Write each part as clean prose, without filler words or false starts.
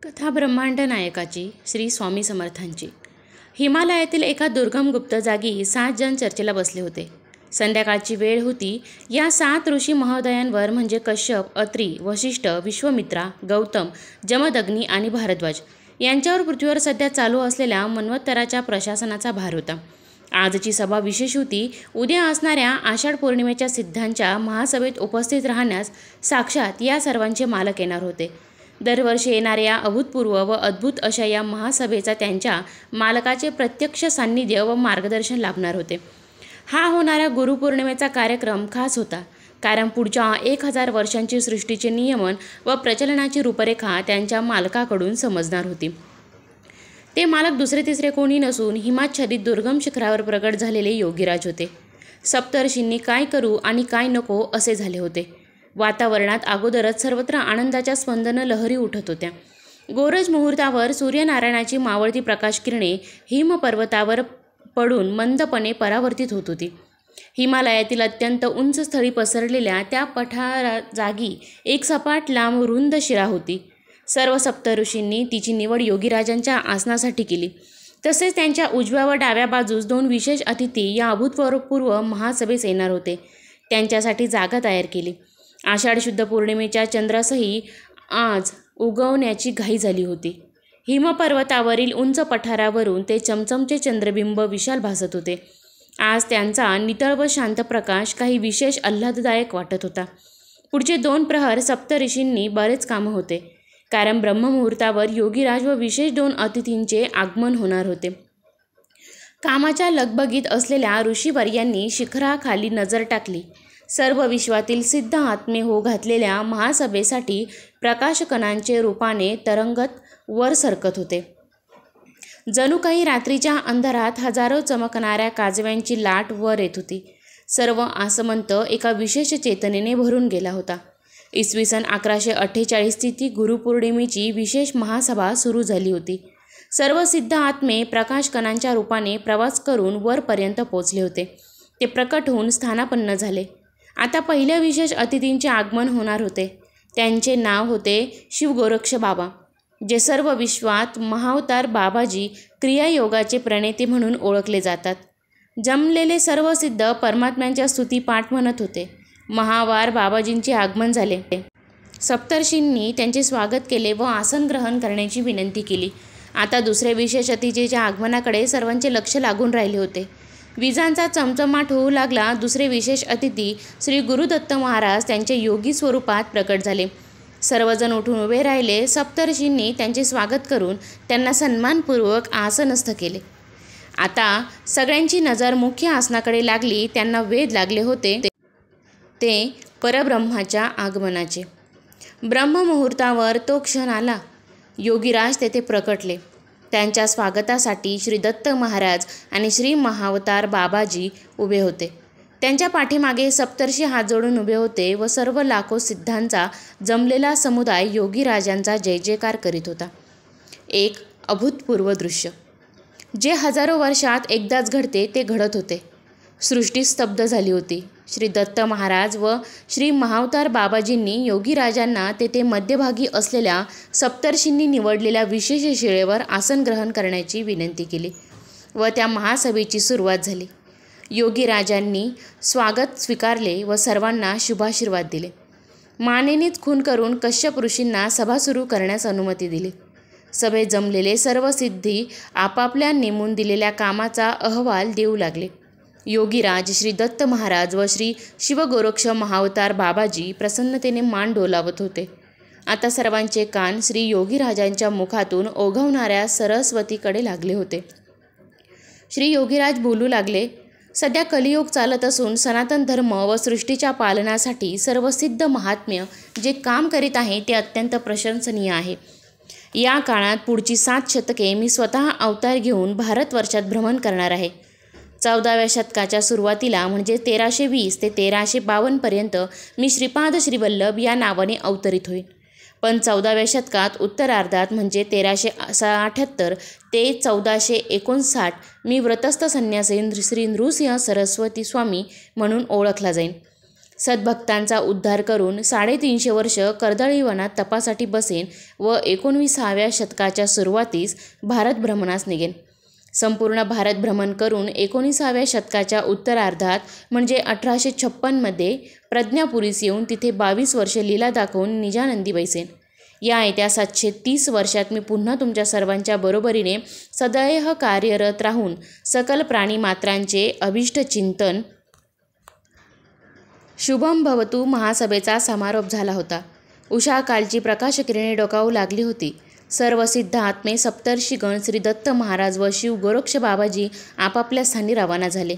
कथा ब्रह्मांड नायकाची श्री स्वामी समर्थांची. हिमालयातील एका दुर्गम गुप्त जागी 7 जण चर्चेला बसले होते. संध्याकाळची वेळ होती. या 7 ऋषी महोदयांवर म्हणजे कश्यप, अत्री, वशिष्ठ, विश्वामित्रा, गौतम, जमदग्नी आणि भारद्वाज यांच्यावर पृथ्वीवर सध्या चालू असलेल्या मन्वंतराच्या प्रशासनाचा भार होता. आजची सभा विशेष होती. उद्या असणाऱ्या आषाढ पौर्णिमेच्या सिद्धांच्या महासभेत उपस्थित राहण्यास साक्षात या सर्वांचे मालक येणार होते. दरवर्षी येणाऱ्या अभूतपूर्व व अद्भुत अशा या महासभेचा त्यांच्या मालकाचे प्रत्यक्ष सान्निध्य व मार्गदर्शन लाभणार होते. हा होणारा गुरुपौर्णिमेचा कार्यक्रम खास होता, कारण पुढच्या 1000 वर्षांची सृष्टीचे नियमन व प्रचलनाची रूपरेखा त्यांच्या मालकाकडून समजणार होती. ते मालक दुसरे तिसरे कोणी नसून हिमाच्छादित दुर्गम शिखरावर प्रगट झालेले योगीराज होते. सप्तर्षींनी काय करू आणि काय नको असे झाले होते. वातावरणात अगोदरच सर्वत्र आनंदाच्या स्पंदनं लहरी उठत होत्या. गोरज मुहूर्तावर सूर्यनारायणाची मावळती प्रकाशकिरणे हिमपर्वतावर पडून मंदपणे परावर्तित होत होती. हिमालयातील अत्यंत उंच स्थळी पसरलेल्या त्या पठाराजागी एक सपाट लांब रुंद शिळा होती. सर्व सप्तऋषींनी तिची निवड योगीराजांच्या आसनासाठी केली. तसेच त्यांच्या उजव्या व डाव्या बाजूस 2 विशेष अतिथी या अभूतपूर्व महासभेस येणार होते. त्यांच्यासाठी जागा तयार केली. आषाढ शुद्ध पौर्णिमेच्या चंद्रासही आज उगवण्याची घाई झाली होती. हिमपर्वतावरील उंच पठारावरून ते चमचमचे चंद्रबिंब विशाल भासत होते. आज त्यांचा नितळ व शांत प्रकाश काही विशेष आल्हाददायक वाटत होता. पुढचे 2 प्रहर सप्तऋषींनी बरेच कामं होते, कारण ब्रह्ममुहूर्तावर योगीराज व विशेष 2 अतिथींचे आगमन होणार होते. कामाच्या लगबगीत असलेल्या ऋषीवर्यांनी शिखराखाली नजर टाकली. सर्व विश्वातील सिद्ध आत्मे हो घातलेल्या महासभेसाठी प्रकाशकणांचे रूपाने तरंगत वर सरकत होते. जणू काही रात्रीच्या अंधारात हजारो चमकणाऱ्या काजव्यांची लाट वर येत होती. सर्व आसमंत एका विशेष चेतनेने भरून गेला होता. इसवी सन 1148 ती गुरुपौर्णिमेची विशेष महासभा सुरू झाली होती. सर्व सिद्ध आत्मे प्रकाशकणांच्या रूपाने प्रवास करून वरपर्यंत पोचले होते. ते प्रकट होऊन स्थानापन्न झाले. आता पहिल्या विशेष अतिथींचे आगमन होणार होते. त्यांचे नाव होते शिवगोरक्ष बाबा, जे सर्व विश्वात महावतार बाबाजी क्रियायोगाचे प्रणेते म्हणून ओळखले जातात. जमलेले सर्व सिद्ध परमात्म्यांच्या स्तुतीपाठ म्हणत होते. महावार बाबाजींचे आगमन झाले. सप्तर्षींनी त्यांचे स्वागत केले व आसन ग्रहण करण्याची विनंती केली. आता दुसरे विशेष अतिथीच्या आगमनाकडे सर्वांचे लक्ष लागून राहिले होते. विजांचा चमचमाट होऊ लागला. दुसरे विशेष अतिथी श्री गुरुदत्त महाराज त्यांच्या योगी स्वरूपात प्रकट झाले. सर्वजण उठून उभे राहिले. सप्तर्षींनी त्यांचे स्वागत करून त्यांना सन्मानपूर्वक आसनस्थ केले. आता सगळ्यांची नजर मुख्य आसनाकडे लागली. त्यांना वेध लागले होते ते परब्रह्माच्या आगमनाचे. ब्रह्ममुहूर्तावर तो क्षण आला. योगीराज तेथे प्रकटले. त्यांच्या स्वागतासाठी श्री दत्त महाराज आणि श्री महावतार बाबाजी उभे होते. त्यांच्या पाठीमागे सप्तर्षी हात जोडून उभे होते व सर्व लाखो सिद्धांचा जमलेला समुदाय योगीराजांचा जय जयकार करीत होता. एक अभूतपूर्व दृश्य, जे हजारो वर्षात एकदाच घडते ते घडत होते. सृष्टी स्तब्ध झाली होती. श्री दत्त महाराज व श्री महावतार बाबाजींनी योगीराजांना तेथे मध्यभागी असलेल्या सप्तर्षींनी निवडलेल्या विशेष शिळेवर आसन ग्रहण करण्याची विनंती केली व त्या महासभेची सुरुवात झाली. योगीराजांनी स्वागत स्वीकारले व सर्वांना शुभाशीर्वाद दिले. मानेनीच खून करून कश्यप ऋषींना सभा सुरू करण्यास अनुमती दिली. सभेत जमलेले सर्व सिद्धी आपापल्या नेमून दिलेल्या कामाचा अहवाल देऊ लागले. योगीराज, श्री दत्त महाराज व श्री शिवगोरक्ष महावतार बाबाजी प्रसन्नतेने मान डोलावत होते. आता सर्वांचे कान श्री योगीराजांच्या मुखातून ओघवणाऱ्या सरस्वतीकडे लागले होते. श्री योगीराज बोलू लागले. सध्या कलियुग चालत असून सनातन धर्म व सृष्टीच्या पालनासाठी सर्व सिद्ध महात्म्य जे काम करीत आहे ते अत्यंत प्रशंसनीय आहे. या काळात पुढची 7 शतके मी स्वतः अवतार घेऊन भारतवर्षात भ्रमण करणार आहे. 14व्या शतकाच्या सुरुवातीला म्हणजे 1320 ते 1352 पर्यंत मी श्रीपाद श्रीवल्लभ या नावाने अवतरित होईल. पण 14व्या शतकात उत्तरार्धात म्हणजे 1378 ते 1459 मी व्रतस्थ संन्यासी श्री नृसिंह सरस्वती स्वामी म्हणून ओळखला जाईन. सद्भक्तांचा उद्धार करून 350 वर्ष कर्दळी वनात तपासाठी बसेन व 19व्या शतकाच्या सुरुवातीस भारत भ्रमणास निघेन. संपूर्ण भारत भ्रमण करून 19व्या शतकाच्या उत्तरार्धात म्हणजे 1856 प्रज्ञापुरीस येऊन तिथे 22 वर्षे लीला दाखवून निजानंदी बैसेन. या येत्या 730 वर्षात मी पुन्हा तुमच्या सर्वांच्या बरोबरीने सदैह कार्यरत राहून सकल प्राणीमात्रांचे अभिष्ट चिंतन. शुभम भवतु महासभेचा समारोप झाला होता. उषाकालची प्रकाशकिरणे डोकावू लागली होती. सर्व सिद्ध आत्मे, सप्तर्षिगण, श्री दत्त महाराज व शिव गोरक्ष बाबाजी आपापल्या स्थानी रवाना झाले.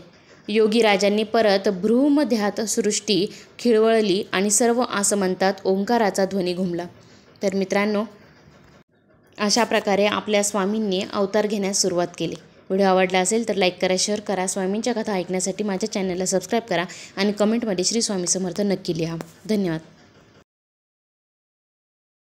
योगीराजांनी परत भ्रूमध्यात सृष्टी खिळवळली आणि सर्व आसमंतात ओंकाराचा ध्वनी घुमला. तर मित्रांनो, अशा प्रकारे आपल्या स्वामींनी अवतार घेण्यास सुरुवात केली. व्हिडिओ आवडला असेल तर लाईक करा, शेअर करा. स्वामींच्या कथा ऐकण्यासाठी माझ्या चॅनलला सबस्क्राईब करा आणि कमेंटमध्ये श्री स्वामी समर्थ नक्की लिहा. धन्यवाद.